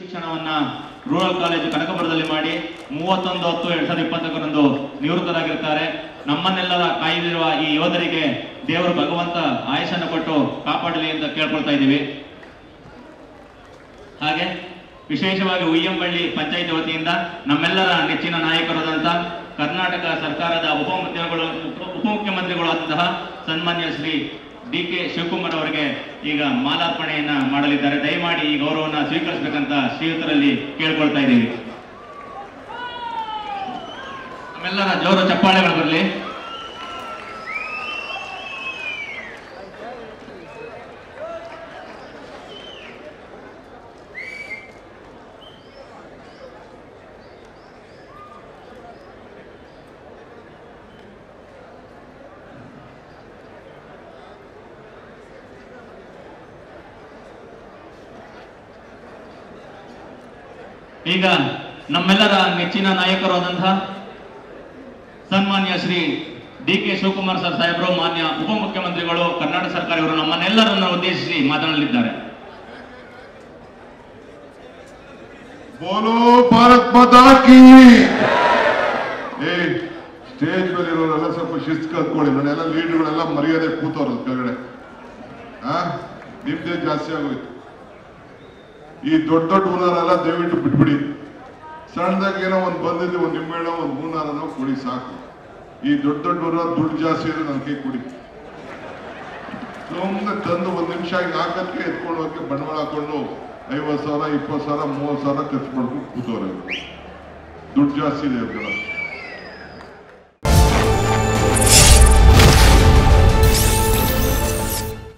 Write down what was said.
ಶಿಕ್ಷಣವನ್ನ rural college ಕನಕಪುರದಲ್ಲಿ ಮಾಡಿ 31/10/2021 ನಿವೃತ್ತರಾಗಿರುತ್ತಾರೆ. ನಮ್ಮನ್ನೆಲ್ಲರ ಕಾಯ್ದಿರುವ ಈ ಯೋಧರಿಗೆ ದೇವರು ಭಗವಂತ ಆಯುಷನ್ನು ಕೊಟ್ಟು ಕಾಪಾಡಲಿ ಅಂತ ಕೇಳ್ಕೊಳ್ತಾ ಇದ್ದೀವಿ. ಹಾಗೆ ವಿಶೇಷವಾಗಿ ಉಯ್ಯಂಬಳ್ಳಿ ಪಂಚಾಯಿತಿ ವತಿಯಿಂದ ನಮ್ಮೆಲ್ಲರ ನೆಚ್ಚಿನ ನಾಯಕರಾದಂಥ ಕರ್ನಾಟಕ ಸರ್ಕಾರದ ಉಪಮುಖ್ಯಮಂತ್ರಿಗಳು ಆದಂತಹ ಸನ್ಮಾನ್ಯ ಶ್ರೀ ಡಿ.ಕೆ. ಶಿವಕುಮಾರ್ ಅವರಿಗೆ ಈಗ ಮಾಲಾರ್ಪಣೆಯನ್ನ ಮಾಡಲಿದ್ದಾರೆ. ದಯಮಾಡಿ ಈ ಗೌರವವನ್ನು ಸ್ವೀಕರಿಸಬೇಕಂತ ಶ್ರೀಯುತರಲ್ಲಿ ಕೇಳ್ಕೊಳ್ತಾ ಇದ್ದೀವಿ. ನಮ್ಮೆಲ್ಲರ ಜೋರು ಚಪ್ಪಾಳೆಗಳು ಬರಲಿ. ಈಗ ನಮ್ಮೆಲ್ಲರ ನೆಚ್ಚಿನ ನಾಯಕರಾದಂತಹ ಸನ್ಮಾನ್ಯ ಶ್ರೀ ಡಿ.ಕೆ. ಶಿವಕುಮಾರ್ ಸರ್ ಸಾಹೇಬರು, ಮಾನ್ಯ ಉಪಮುಖ್ಯಮಂತ್ರಿಗಳು, ಕರ್ನಾಟಕ ಸರ್ಕಾರ ಇವರು ನಮ್ಮನ್ನೆಲ್ಲರನ್ನು ಉದ್ದೇಶಿಸಿ ಮಾತನಾಡಲಿದ್ದಾರೆ. ಬೋಲೋ ಭಾರತ್ ಮಾತಾ ಕೀ. ಸ್ಟೇಜ್ ಮೇಲೆ ಇರೋರೆಲ್ಲ ಸ್ವಲ್ಪ ಶಿಸ್ತು ಕಲ್ತ್ಕೊಳ್ಳಿ. ನಾನೆಲ್ಲ ಲೀಡರ್ಗಳೆಲ್ಲ ಮರ್ಯಾದೆ ಕೂತವ್ರ ಕೆಳಗಡೆ. ನಿಮ್ದೇ ಜಾಸ್ತಿ ಆಗೋಯ್ತು. ಈ ದೊಡ್ಡ ದೊಡ್ಡ ಊರರೆಲ್ಲ ದಯವಿಟ್ಟು ಬಿಟ್ಬಿಡಿ. ಸಣ್ಣದಾಗಿ ಏನೋ ಒಂದು ಬಂದಿದ್ದು, ಒಂದು ನಿಂಬೆಹಣ್ಣು, ಒಂದು ಮೂನಾರನೋ ಕೊಡಿ ಸಾಕು. ಈ ದೊಡ್ಡ ದೊಡ್ಡ ಊರ ದುಡ್ಡು ಜಾಸ್ತಿ ಇದ್ರೆ ನನ್ನ ಕೈ ಕೊಡಿ. ಸುಮ್ಮನೆ ತಂದು 1 ನಿಮಿಷ ಹಾಕಕ್ಕೆ ಎತ್ಕೊಂಡು ಹೋಗಕ್ಕೆ ಬಂಡವಾಳ ಹಾಕೊಂಡು 50,000, 20,000, 30,000 ಖರ್ಚು ಮಾಡ್ಕೊಂಡು ಕೂತವ್ರೆ. ದುಡ್ಡು ಜಾಸ್ತಿ ಇದೆ ಇವ್ರಿಗೆಲ್ಲ.